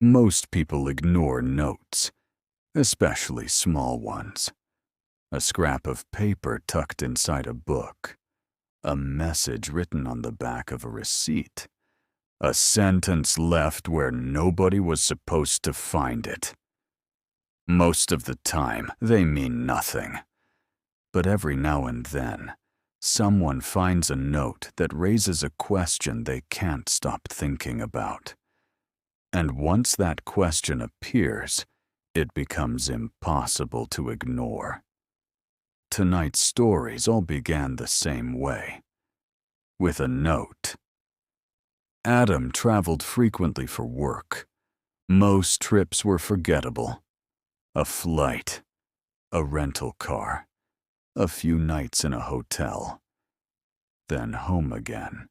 Most people ignore notes, especially small ones. A scrap of paper tucked inside a book. A message written on the back of a receipt. A sentence left where nobody was supposed to find it. Most of the time, they mean nothing. But every now and then, someone finds a note that raises a question they can't stop thinking about. And once that question appears, it becomes impossible to ignore. Tonight's stories all began the same way, with a note. Adam traveled frequently for work. Most trips were forgettable. A flight, a rental car, a few nights in a hotel, then home again.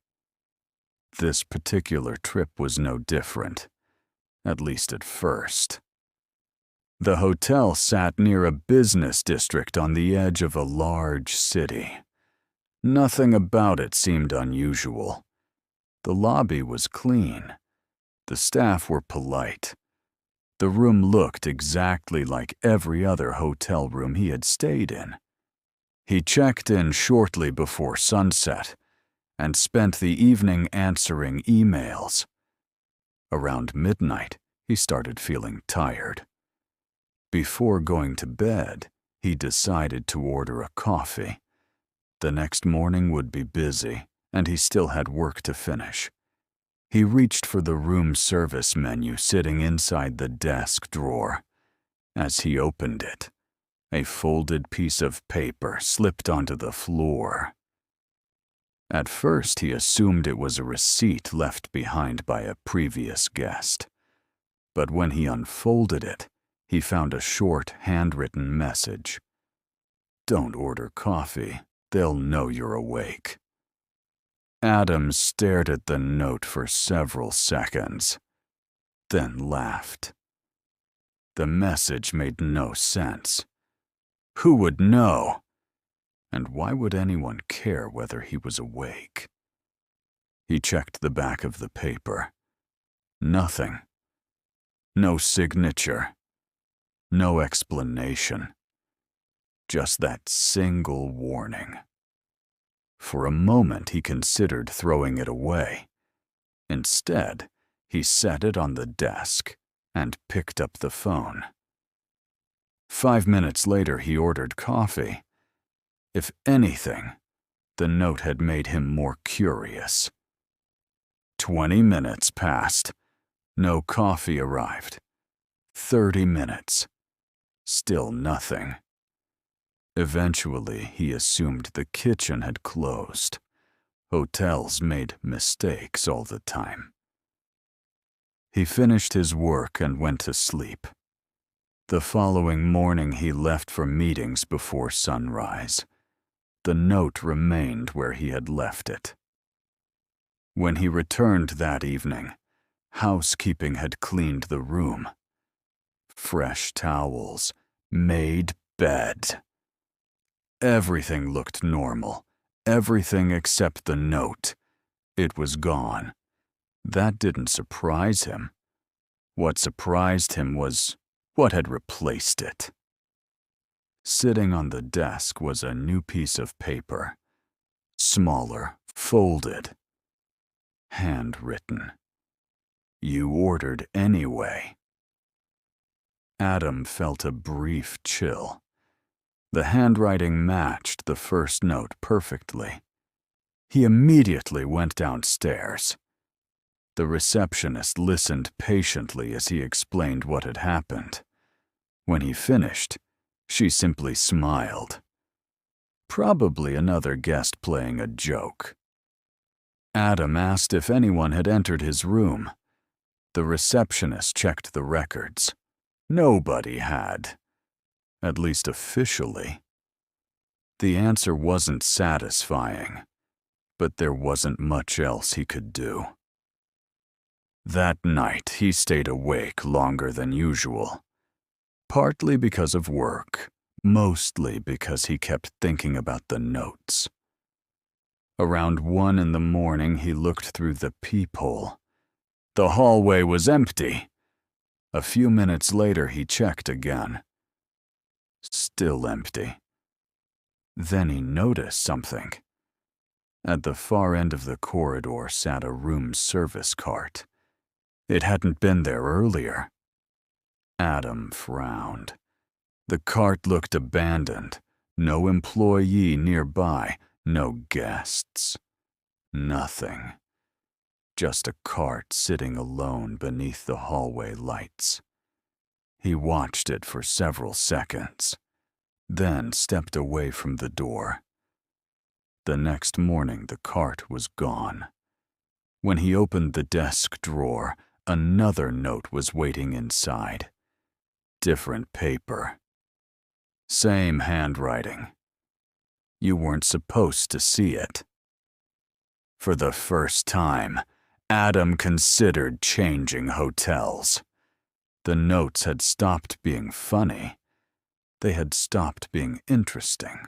This particular trip was no different, at least at first. The hotel sat near a business district on the edge of a large city. Nothing about it seemed unusual. The lobby was clean. The staff were polite. The room looked exactly like every other hotel room he had stayed in. He checked in shortly before sunset and spent the evening answering emails. Around midnight, he started feeling tired. Before going to bed, he decided to order a coffee. The next morning would be busy, and he still had work to finish. He reached for the room service menu sitting inside the desk drawer. As he opened it, a folded piece of paper slipped onto the floor. At first, he assumed it was a receipt left behind by a previous guest. But when he unfolded it, he found a short, handwritten message. "Don't order coffee. They'll know you're awake." Adam stared at the note for several seconds, then laughed. The message made no sense. Who would know? And why would anyone care whether he was awake? He checked the back of the paper. Nothing. No signature. No explanation. Just that single warning. For a moment, he considered throwing it away. Instead, he set it on the desk and picked up the phone. 5 minutes later, he ordered coffee. If anything, the note had made him more curious. 20 minutes passed. No coffee arrived. 30 minutes. Still nothing. Eventually, he assumed the kitchen had closed. Hotels made mistakes all the time. He finished his work and went to sleep. The following morning, he left for meetings before sunrise. The note remained where he had left it. When he returned that evening, housekeeping had cleaned the room. Fresh towels, made bed. Everything looked normal. Everything except the note. It was gone. That didn't surprise him. What surprised him was what had replaced it. Sitting on the desk was a new piece of paper. Smaller, folded. Handwritten. "You ordered anyway." Adam felt a brief chill. The handwriting matched the first note perfectly. He immediately went downstairs. The receptionist listened patiently as he explained what had happened. When he finished, she simply smiled. Probably another guest playing a joke. Adam asked if anyone had entered his room. The receptionist checked the records. Nobody had. At least officially. The answer wasn't satisfying, but there wasn't much else he could do. That night, he stayed awake longer than usual. Partly because of work, mostly because he kept thinking about the notes. Around 1 in the morning, he looked through the peephole. The hallway was empty. A few minutes later, he checked again. Still empty. Then he noticed something. At the far end of the corridor sat a room service cart. It hadn't been there earlier. Adam frowned. The cart looked abandoned. No employee nearby, no guests. Nothing. Just a cart sitting alone beneath the hallway lights. He watched it for several seconds, then stepped away from the door. The next morning, the cart was gone. When he opened the desk drawer, another note was waiting inside. Different paper. Same handwriting. You weren't supposed to see it. For the first time, Adam considered changing hotels. The notes had stopped being funny. They had stopped being interesting.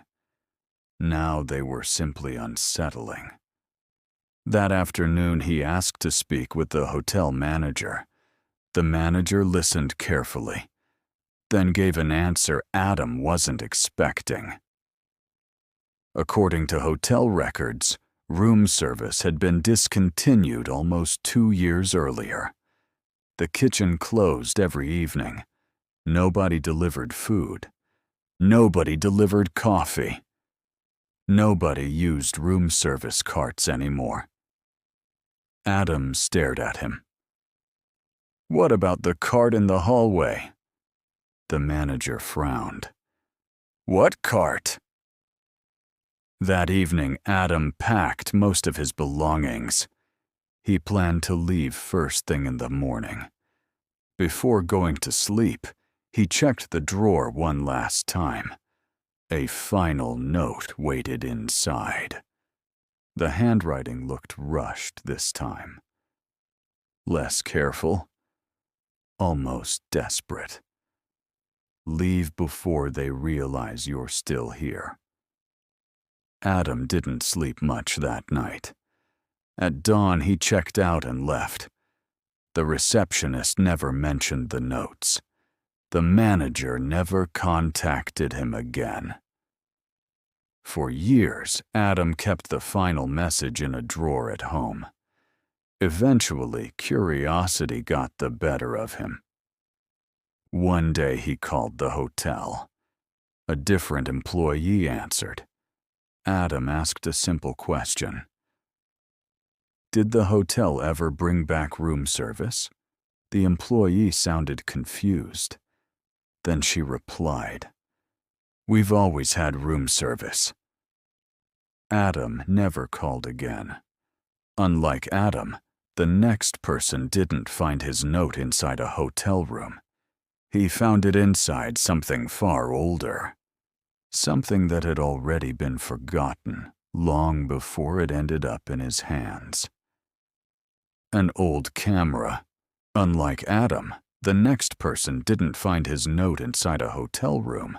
Now they were simply unsettling. That afternoon, he asked to speak with the hotel manager. The manager listened carefully, then gave an answer Adam wasn't expecting. According to hotel records, room service had been discontinued almost 2 years earlier. The kitchen closed every evening. Nobody delivered food. Nobody delivered coffee. Nobody used room service carts anymore. Adam stared at him. "What about the cart in the hallway?" The manager frowned. "What cart?" That evening, Adam packed most of his belongings. He planned to leave first thing in the morning. Before going to sleep, he checked the drawer one last time. A final note waited inside. The handwriting looked rushed this time. Less careful, almost desperate. Leave before they realize you're still here. Adam didn't sleep much that night. At dawn, he checked out and left. The receptionist never mentioned the notes. The manager never contacted him again. For years, Adam kept the final message in a drawer at home. Eventually, curiosity got the better of him. One day, he called the hotel. A different employee answered. Adam asked a simple question. "Did the hotel ever bring back room service?" The employee sounded confused. Then she replied, "We've always had room service." Adam never called again. Unlike Adam, the next person didn't find his note inside a hotel room. He found it inside something far older. Something that had already been forgotten long before it ended up in his hands. An old camera. Unlike Adam, the next person didn't find his note inside a hotel room.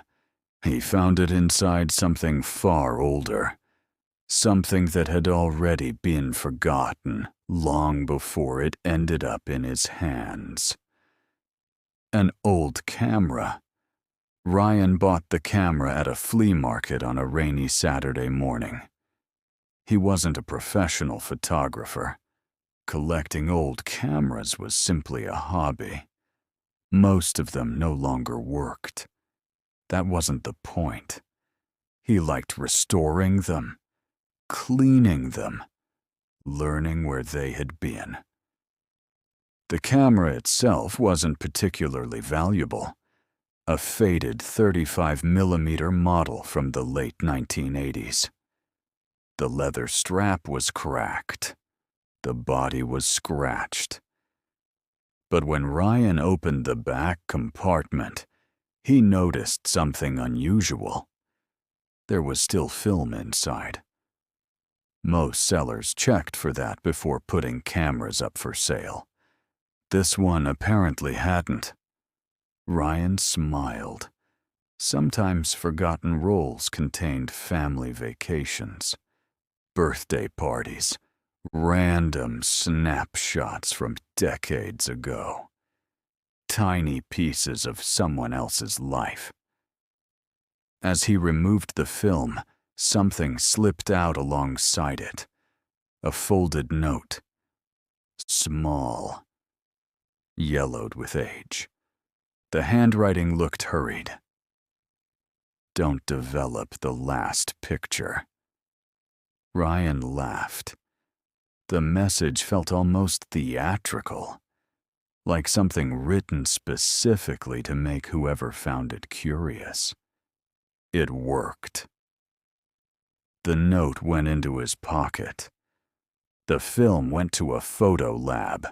He found it inside something far older. Something that had already been forgotten long before it ended up in his hands. An old camera. Ryan bought the camera at a flea market on a rainy Saturday morning. He wasn't a professional photographer. Collecting old cameras was simply a hobby. Most of them no longer worked. That wasn't the point. He liked restoring them, cleaning them, learning where they had been. The camera itself wasn't particularly valuable. A faded 35mm model from the late 1980s. The leather strap was cracked. The body was scratched. But when Ryan opened the back compartment, he noticed something unusual. There was still film inside. Most sellers checked for that before putting cameras up for sale. This one apparently hadn't. Ryan smiled. Sometimes forgotten rolls contained family vacations, birthday parties, random snapshots from decades ago. tiny pieces of someone else's life. As he removed the film, something slipped out alongside it. A folded note. Small. Yellowed with age. The handwriting looked hurried. Don't develop the last picture. Ryan laughed. The message felt almost theatrical, like something written specifically to make whoever found it curious. It worked. The note went into his pocket. The film went to a photo lab.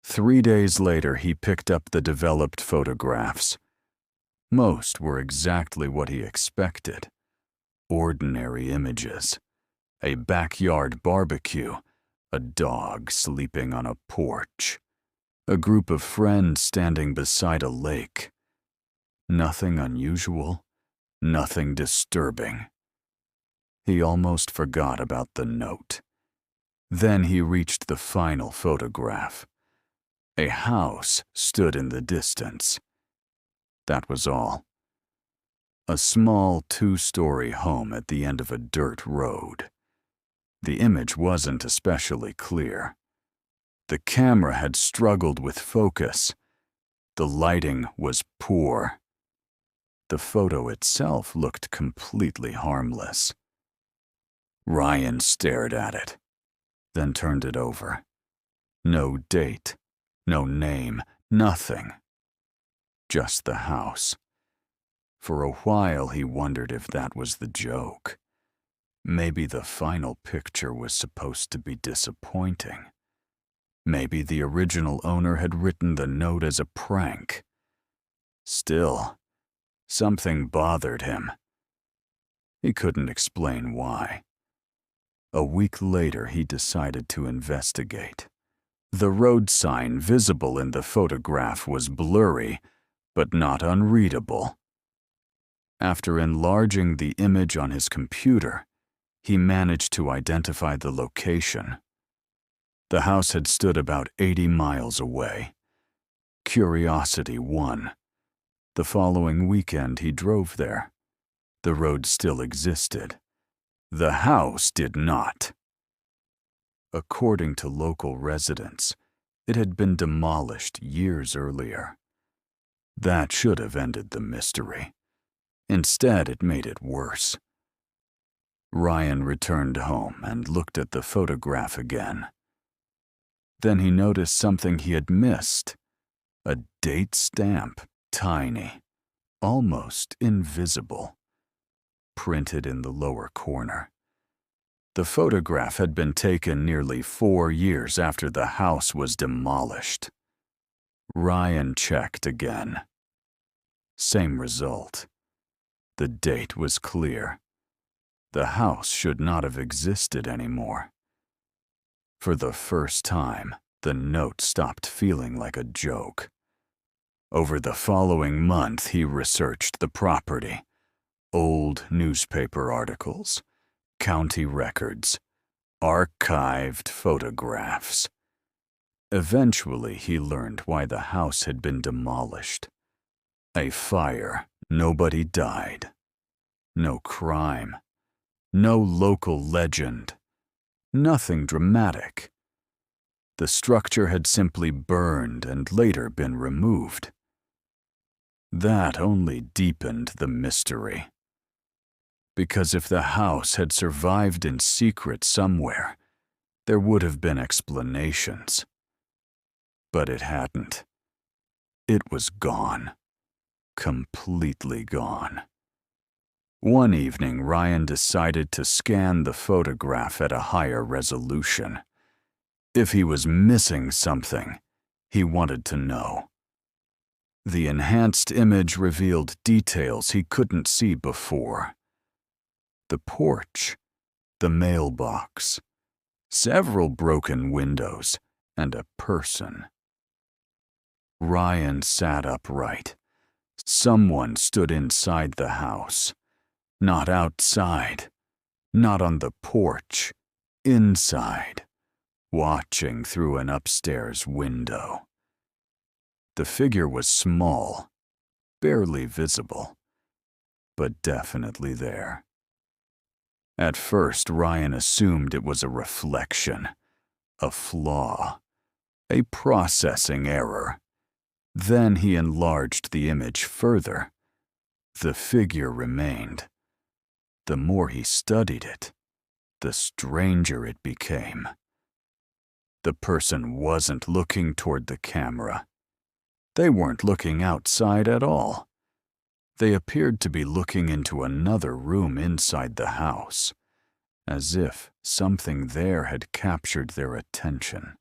3 days later, he picked up the developed photographs. Most were exactly what he expected. Ordinary images. A backyard barbecue. A dog sleeping on a porch. A group of friends standing beside a lake. Nothing unusual. Nothing disturbing. He almost forgot about the note. Then he reached the final photograph. A house stood in the distance. That was all. A small 2-story home at the end of a dirt road. The image wasn't especially clear. The camera had struggled with focus. The lighting was poor. The photo itself looked completely harmless. Ryan stared at it, then turned it over. No date, no name, nothing. Just the house. For a while he wondered if that was the joke. Maybe the final picture was supposed to be disappointing. Maybe the original owner had written the note as a prank. Still, something bothered him. He couldn't explain why. A week later, he decided to investigate. The road sign visible in the photograph was blurry, but not unreadable. After enlarging the image on his computer, he managed to identify the location. The house had stood about 80 miles away. Curiosity won. The following weekend, he drove there. The road still existed. The house did not. According to local residents, it had been demolished years earlier. That should have ended the mystery. Instead, it made it worse. Ryan returned home and looked at the photograph again. Then he noticed something he had missed. A date stamp, tiny, almost invisible, printed in the lower corner. The photograph had been taken nearly 4 years after the house was demolished. Ryan checked again. Same result. The date was clear. The house should not have existed anymore. For the first time, the note stopped feeling like a joke. Over the following month, he researched the property. Old newspaper articles, county records, archived photographs. Eventually, he learned why the house had been demolished. A fire, nobody died. No crime. No local legend. Nothing dramatic. The structure had simply burned and later been removed. That only deepened the mystery. Because if the house had survived in secret somewhere, there would have been explanations. But it hadn't. It was gone. Completely gone. One evening, Ryan decided to scan the photograph at a higher resolution. If he was missing something, he wanted to know. The enhanced image revealed details he couldn't see before. The porch, the mailbox, several broken windows, and a person. Ryan sat upright. Someone stood inside the house. Not outside, not on the porch, inside, watching through an upstairs window. The figure was small, barely visible, but definitely there. At first, Ryan assumed it was a reflection, a flaw, a processing error. Then he enlarged the image further. The figure remained. The more he studied it, the stranger it became. The person wasn't looking toward the camera. They weren't looking outside at all. They appeared to be looking into another room inside the house, as if something there had captured their attention.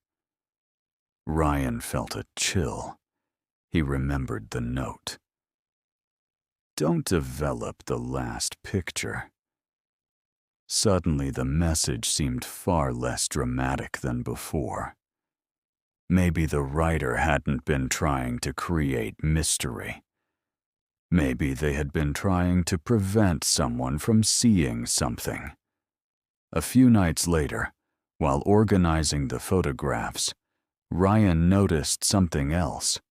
Ryan felt a chill. He remembered the note. "Don't develop the last picture." Suddenly, the message seemed far less dramatic than before. Maybe the writer hadn't been trying to create mystery. Maybe they had been trying to prevent someone from seeing something. A few nights later, while organizing the photographs, Ryan noticed something else.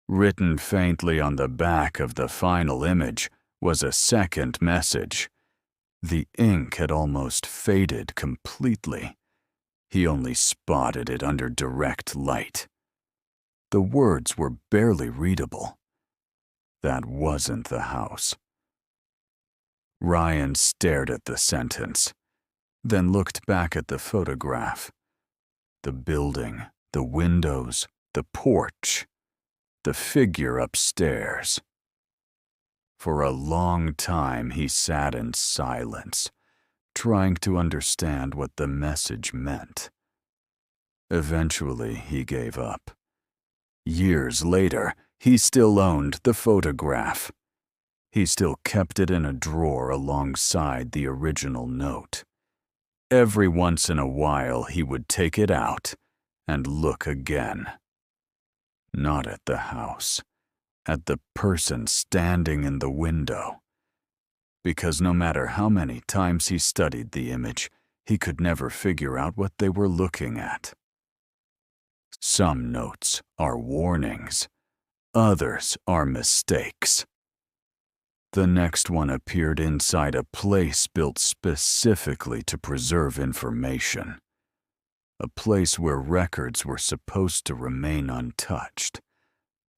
Written faintly on the back of the final image was a second message. The ink had almost faded completely. He only spotted it under direct light. The words were barely readable. That wasn't the house. Ryan stared at the sentence, then looked back at the photograph. The building, the windows, the porch, the figure upstairs. For a long time he sat in silence, trying to understand what the message meant. Eventually he gave up. Years later, he still owned the photograph. He still kept it in a drawer alongside the original note. Every once in a while he would take it out and look again. Not at the house, at the person standing in the window. Because no matter how many times he studied the image, he could never figure out what they were looking at. Some notes are warnings. Others are mistakes. The next one appeared inside a place built specifically to preserve information. A place where records were supposed to remain untouched.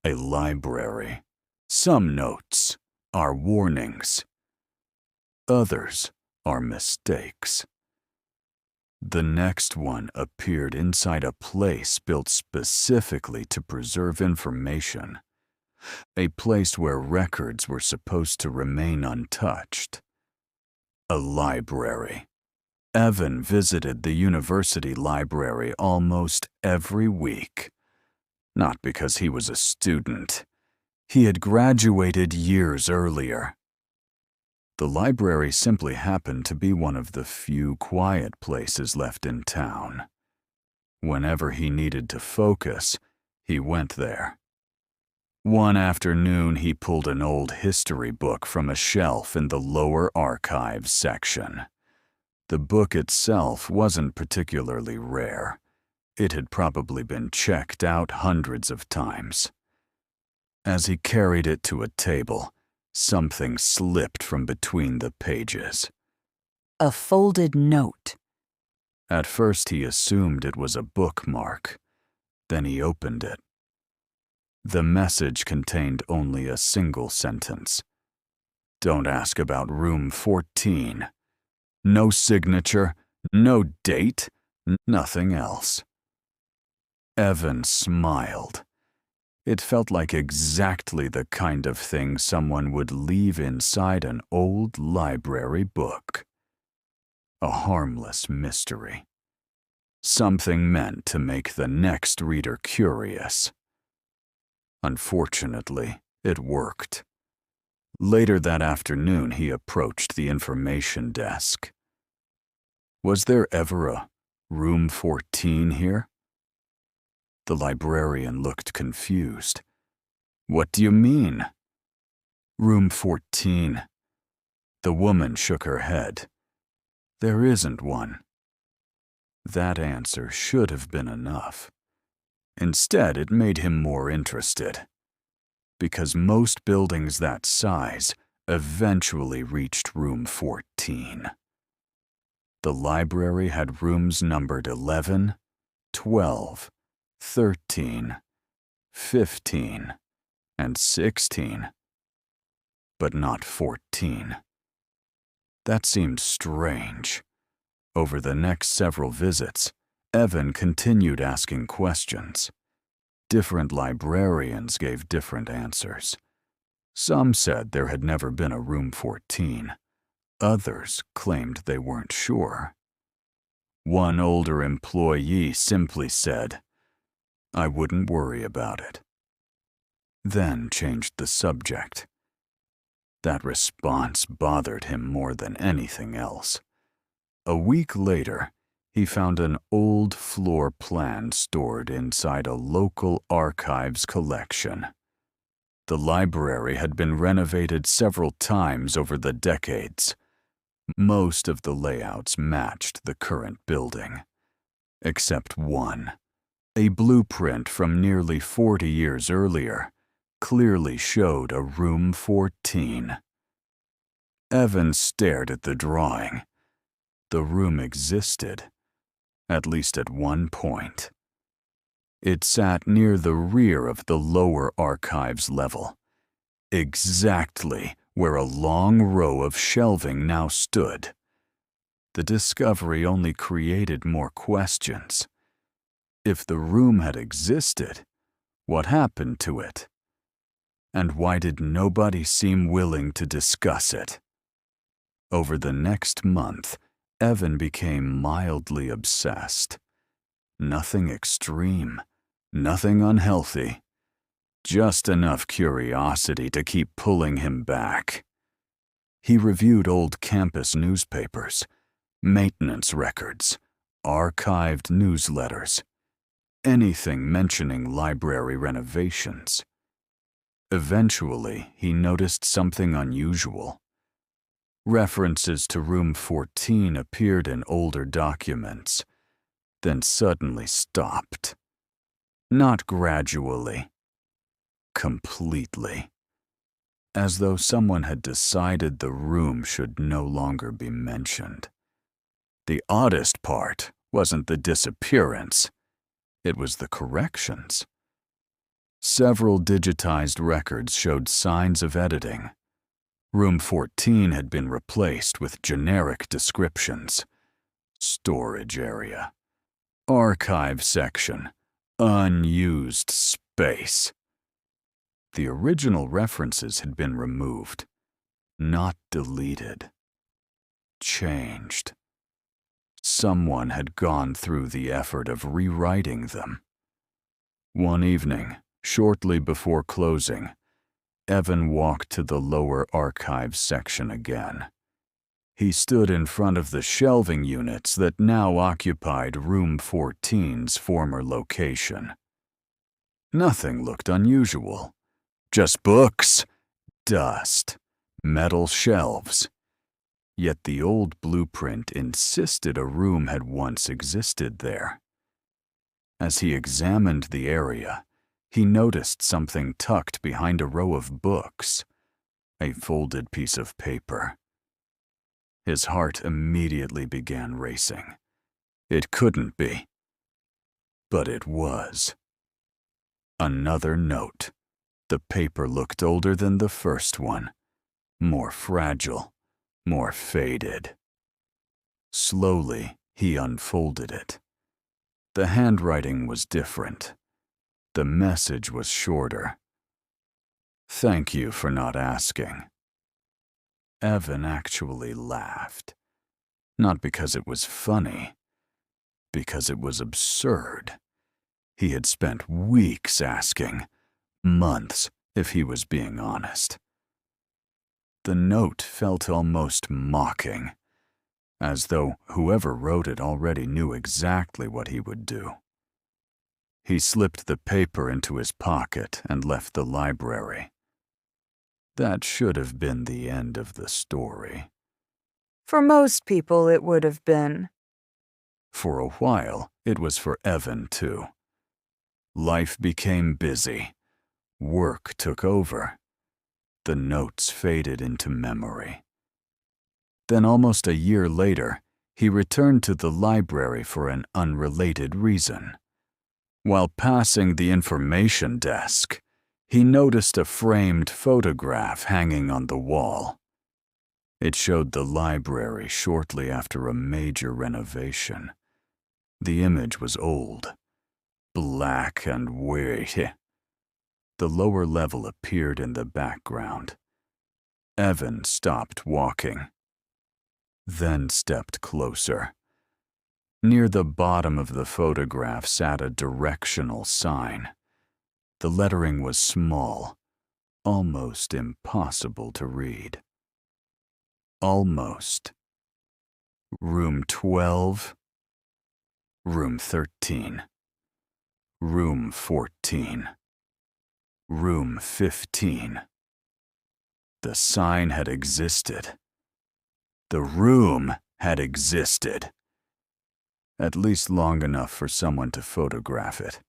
A library. Some notes are warnings. Others are mistakes. The next one appeared inside a place built specifically to preserve information. A place where records were supposed to remain untouched. A library. Evan visited the university library almost every week. Not because he was a student. He had graduated years earlier. The library simply happened to be one of the few quiet places left in town. Whenever he needed to focus, he went there. One afternoon, he pulled an old history book from a shelf in the lower archives section. The book itself wasn't particularly rare. It had probably been checked out hundreds of times. As he carried it to a table, something slipped from between the pages. A folded note. At first he assumed it was a bookmark. Then he opened it. The message contained only a single sentence. "Don't ask about room 14. No signature, no date, nothing else." Evan smiled. It felt like exactly the kind of thing someone would leave inside an old library book. A harmless mystery. Something meant to make the next reader curious. Unfortunately, it worked. Later that afternoon, he approached the information desk. "Was there ever a room 14 here?" The librarian looked confused. "What do you mean?" "Room 14. The woman shook her head. "There isn't one." That answer should have been enough. Instead, it made him more interested, because most buildings that size eventually reached room 14. The library had rooms numbered 11, 12, 13, 15, and 16, but not 14. That seemed strange. Over the next several visits, Evan continued asking questions. Different librarians gave different answers. Some said there had never been a room 14. Others claimed they weren't sure. One older employee simply said, "I wouldn't worry about it," then changed the subject. That response bothered him more than anything else. A week later, he found an old floor plan stored inside a local archives collection. The library had been renovated several times over the decades. Most of the layouts matched the current building, except one. A blueprint from nearly 40 years earlier clearly showed a room 14. Evan stared at the drawing. The room existed, at least at one point. It sat near the rear of the lower archives level, exactly where a long row of shelving now stood. The discovery only created more questions. If the room had existed, what happened to it? And why did nobody seem willing to discuss it? Over the next month, Evan became mildly obsessed. Nothing extreme, nothing unhealthy. Just enough curiosity to keep pulling him back. He reviewed old campus newspapers, maintenance records, archived newsletters, anything mentioning library renovations. Eventually, he noticed something unusual. References to room 14 appeared in older documents, then suddenly stopped. Not gradually. Completely. As though someone had decided the room should no longer be mentioned. The oddest part wasn't the disappearance. It was the corrections. Several digitized records showed signs of editing. Room 14 had been replaced with generic descriptions. Storage area. Archive section. Unused space. The original references had been removed, not deleted. Changed. Someone had gone through the effort of rewriting them. One evening, shortly before closing, Evan walked to the lower archives section again. He stood in front of the shelving units that now occupied room 14's former location. Nothing looked unusual. Just books, dust, metal shelves. Yet the old blueprint insisted a room had once existed there. As he examined the area, he noticed something tucked behind a row of books, a folded piece of paper. His heart immediately began racing. It couldn't be. But it was. Another note. The paper looked older than the first one, more fragile, more faded. Slowly, he unfolded it. The handwriting was different. The message was shorter. "Thank you for not asking." Evan actually laughed. Not because it was funny, because it was absurd. He had spent weeks asking, months if he was being honest. The note felt almost mocking, as though whoever wrote it already knew exactly what he would do. He slipped the paper into his pocket and left the library. That should have been the end of the story. For most people, it would have been. For a while, it was for Evan, too. Life became busy. Work took over. The notes faded into memory. Then almost a year later, he returned to the library for an unrelated reason. While passing the information desk, he noticed a framed photograph hanging on the wall. It showed the library shortly after a major renovation. The image was old, black and weary. The lower level appeared in the background. Evan stopped walking, then stepped closer. Near the bottom of the photograph sat a directional sign. The lettering was small, almost impossible to read. Almost. Room 12. Room 13. Room 14. Room 15. The sign had existed. The room had existed. At least long enough for someone to photograph it.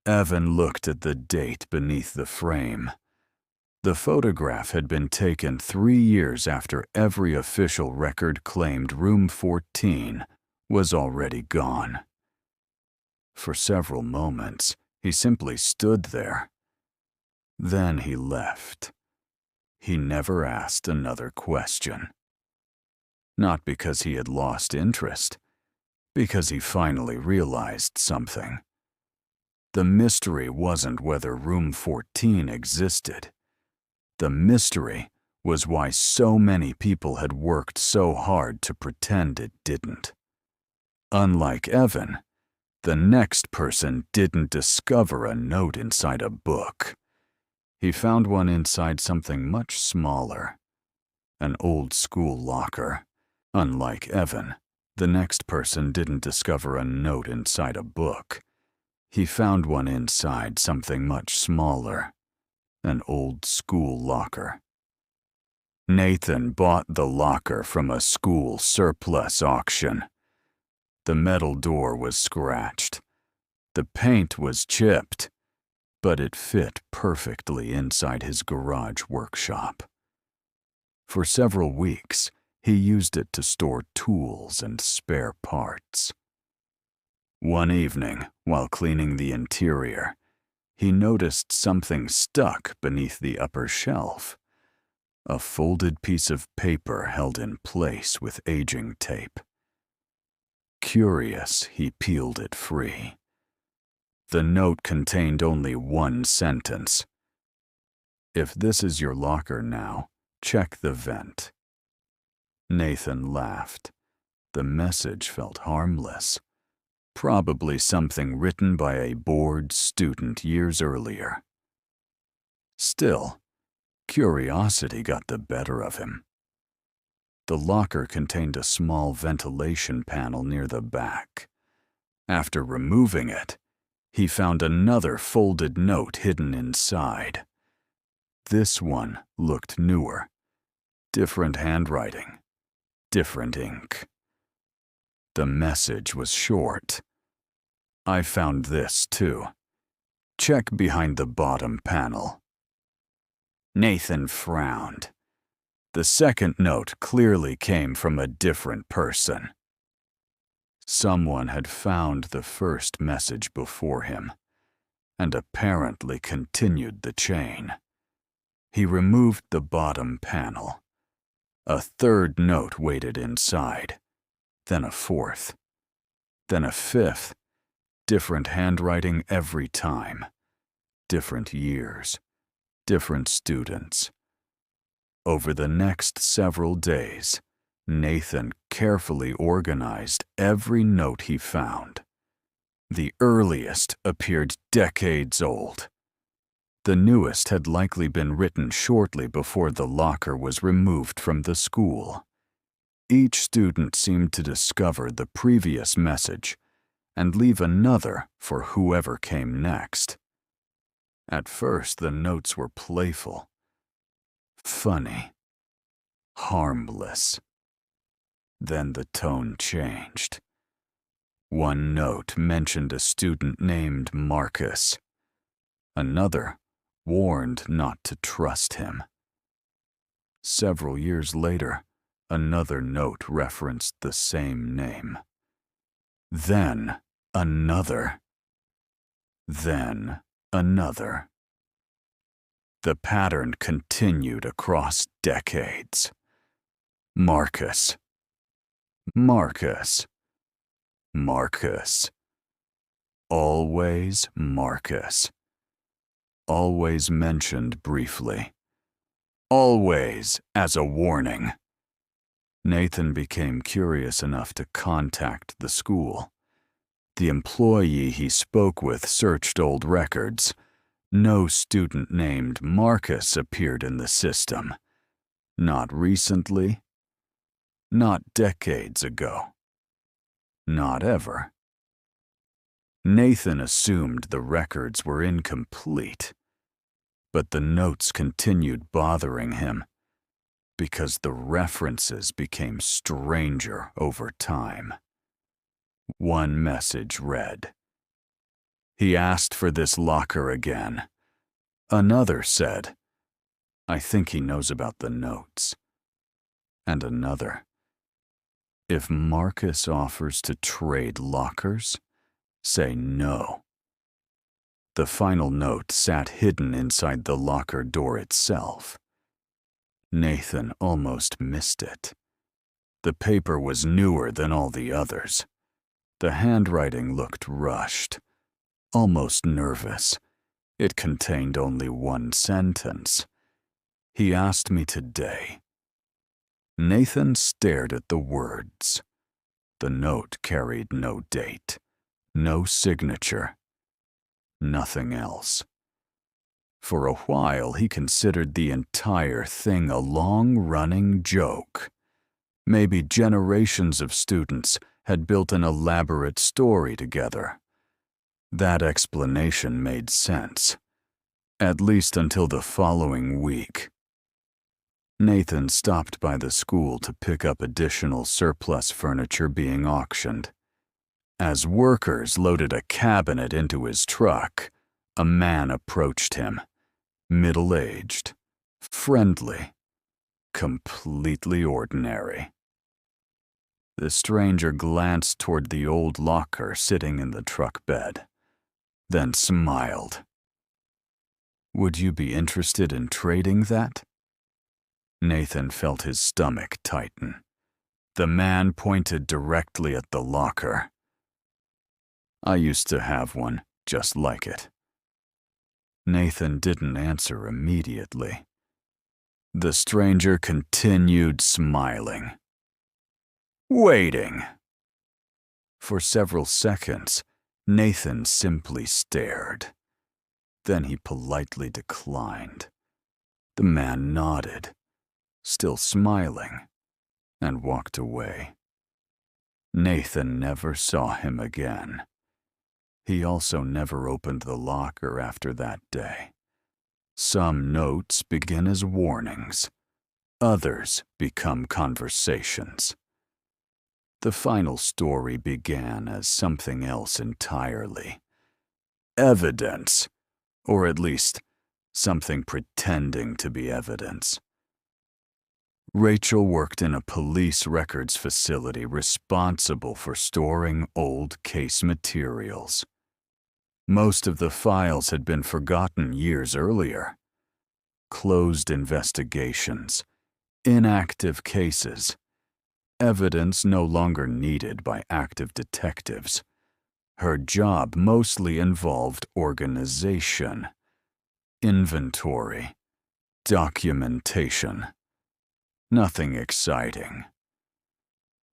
Evan looked at the date beneath the frame. The photograph had been taken 3 years after every official record claimed Room 14 was already gone. For several moments, he simply stood there. Then he left. He never asked another question. Not because he had lost interest, because he finally realized something. The mystery wasn't whether Room 14 existed. The mystery was why so many people had worked so hard to pretend it didn't. Unlike Evan, the next person didn't discover a note inside a book. He found one inside something much smaller, an old-school locker. Unlike Evan, the next person didn't discover a note inside a book. He found one inside something much smaller, an old-school locker. Nathan bought the locker from a school surplus auction. The metal door was scratched. The paint was chipped, but it fit perfectly inside his garage workshop. For several weeks, he used it to store tools and spare parts. One evening, while cleaning the interior, he noticed something stuck beneath the upper shelf. A folded piece of paper held in place with aging tape. Curious, he peeled it free. The note contained only one sentence. "If this is your locker now, check the vent." Nathan laughed. The message felt harmless. Probably something written by a bored student years earlier. Still, curiosity got the better of him. The locker contained a small ventilation panel near the back. After removing it, he found another folded note hidden inside. This one looked newer. Different handwriting, different ink. The message was short. "I found this, too. Check behind the bottom panel." Nathan frowned. The second note clearly came from a different person. Someone had found the first message before him, and apparently continued the chain. He removed the bottom panel. A third note waited inside, then a fourth, then a fifth. Different handwriting every time. Different years. Different students. Over the next several days, Nathan carefully organized every note he found. The earliest appeared decades old. The newest had likely been written shortly before the locker was removed from the school. Each student seemed to discover the previous message and leave another for whoever came next. At first, the notes were playful, funny, harmless. Then the tone changed. One note mentioned a student named Marcus. Another warned not to trust him. Several years later, another note referenced the same name. Then another. Then another. The pattern continued across decades. Marcus. Marcus. Marcus. Always Marcus. Always mentioned briefly. Always as a warning. Nathan became curious enough to contact the school. The employee he spoke with searched old records. No student named Marcus appeared in the system. Not recently. Not decades ago. Not ever. Nathan assumed the records were incomplete, but the notes continued bothering him because the references became stranger over time. One message read, "He asked for this locker again." Another said, "I think he knows about the notes." And another, "If Marcus offers to trade lockers, say no." The final note sat hidden inside the locker door itself. Nathan almost missed it. The paper was newer than all the others. The handwriting looked rushed, almost nervous. It contained only one sentence. "He asked me today." Nathan stared at the words. The note carried no date, no signature, nothing else. For a while, he considered the entire thing a long-running joke. Maybe generations of students had built an elaborate story together. That explanation made sense, at least until the following week. Nathan stopped by the school to pick up additional surplus furniture being auctioned. As workers loaded a cabinet into his truck, a man approached him, middle-aged, friendly, completely ordinary. The stranger glanced toward the old locker sitting in the truck bed, then smiled. "Would you be interested in trading that?" Nathan felt his stomach tighten. The man pointed directly at the locker. "I used to have one just like it." Nathan didn't answer immediately. The stranger continued smiling. Waiting. For several seconds, Nathan simply stared. Then he politely declined. The man nodded, still smiling, and walked away. Nathan never saw him again. He also never opened the locker after that day. Some notes begin as warnings. Others become conversations. The final story began as something else entirely. Evidence, or at least something pretending to be evidence. Rachel worked in a police records facility responsible for storing old case materials. Most of the files had been forgotten years earlier. Closed investigations, inactive cases, evidence no longer needed by active detectives. Her job mostly involved organization, inventory, documentation. Nothing exciting.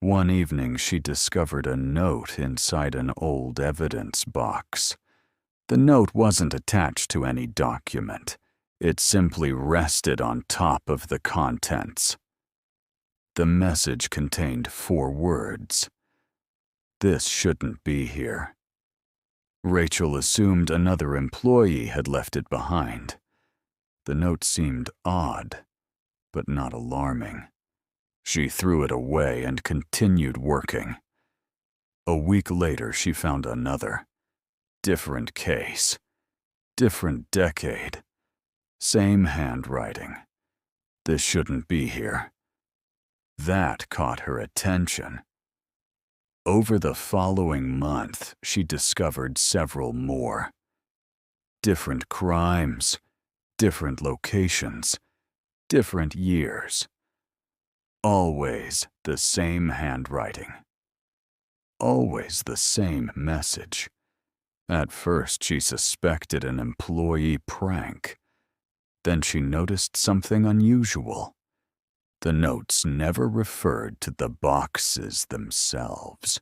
One evening, she discovered a note inside an old evidence box. The note wasn't attached to any document. It simply rested on top of the contents. The message contained 4 words. "This shouldn't be here." Rachel assumed another employee had left it behind. The note seemed odd, but not alarming. She threw it away and continued working. A week later, she found another. Different case. Different decade. Same handwriting. This shouldn't be here. That caught her attention. Over the following month, she discovered several more. Different crimes, different locations, different years. Always the same handwriting. Always the same message. At first, she suspected an employee prank. Then she noticed something unusual. The notes never referred to the boxes themselves.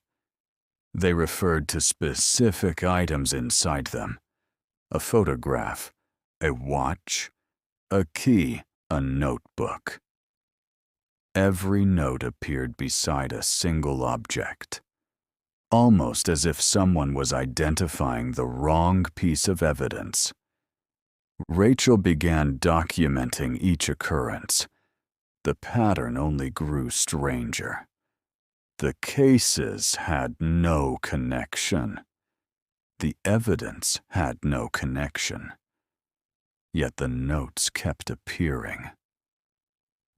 They referred to specific items inside them. A photograph, a watch, a key, a notebook. Every note appeared beside a single object, almost as if someone was identifying the wrong piece of evidence. Rachel began documenting each occurrence. The pattern only grew stranger. The cases had no connection. The evidence had no connection. Yet the notes kept appearing.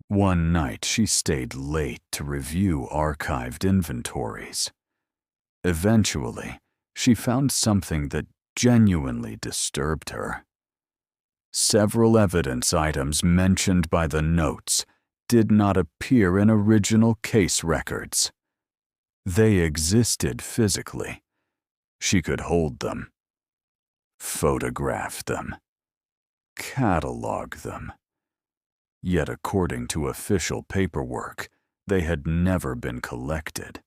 One night she stayed late to review archived inventories. Eventually, she found something that genuinely disturbed her. Several evidence items mentioned by the notes did not appear in original case records. They existed physically. She could hold them, photograph them, catalog them. Yet according to official paperwork, they had never been collected.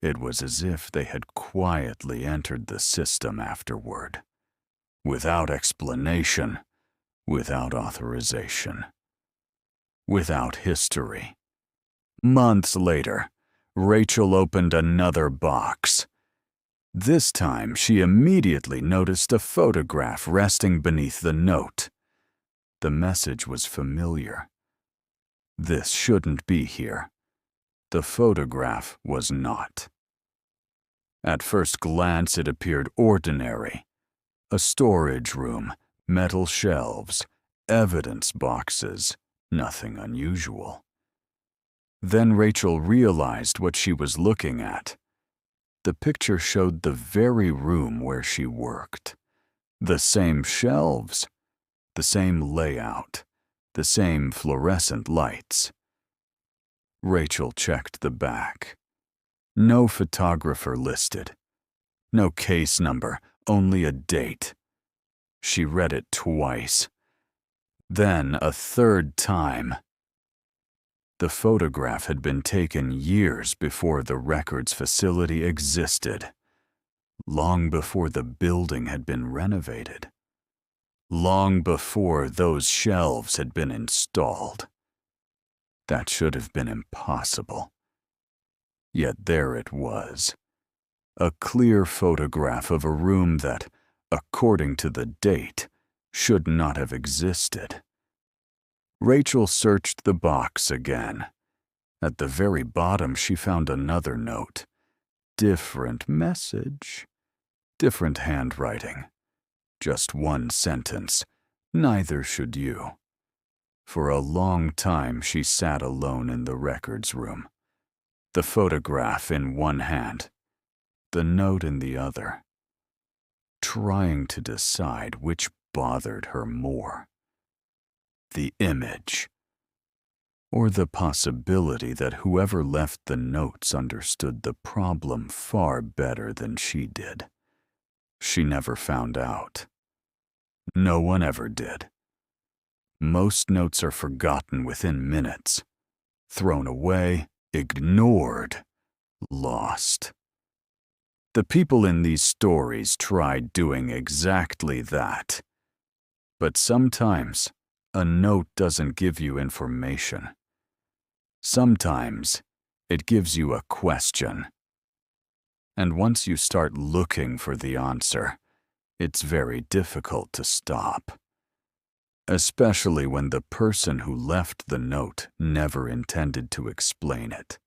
It was as if they had quietly entered the system afterward, without explanation, without authorization, without history. Months later, Rachel opened another box. This time, she immediately noticed a photograph resting beneath the note. The message was familiar. This shouldn't be here. The photograph was not. At first glance, it appeared ordinary. A storage room, metal shelves, evidence boxes, nothing unusual. Then Rachel realized what she was looking at. The picture showed the very room where she worked. The same shelves, the same layout, the same fluorescent lights. Rachel checked the back. No photographer listed. No case number, only a date. She read it twice. Then a third time. The photograph had been taken years before the records facility existed, long before the building had been renovated, long before those shelves had been installed. That should have been impossible. Yet there it was, a clear photograph of a room that, according to the date, should not have existed. Rachel searched the box again. At the very bottom, she found another note. Different message, different handwriting. Just one sentence. Neither should you. For a long time, she sat alone in the records room. The photograph in one hand, the note in the other, trying to decide which bothered her more. The image, or the possibility that whoever left the notes understood the problem far better than she did. She never found out. No one ever did. Most notes are forgotten within minutes, thrown away, ignored, lost. The people in these stories tried doing exactly that. But sometimes, a note doesn't give you information. Sometimes, it gives you a question. And once you start looking for the answer, it's very difficult to stop. Especially when the person who left the note never intended to explain it.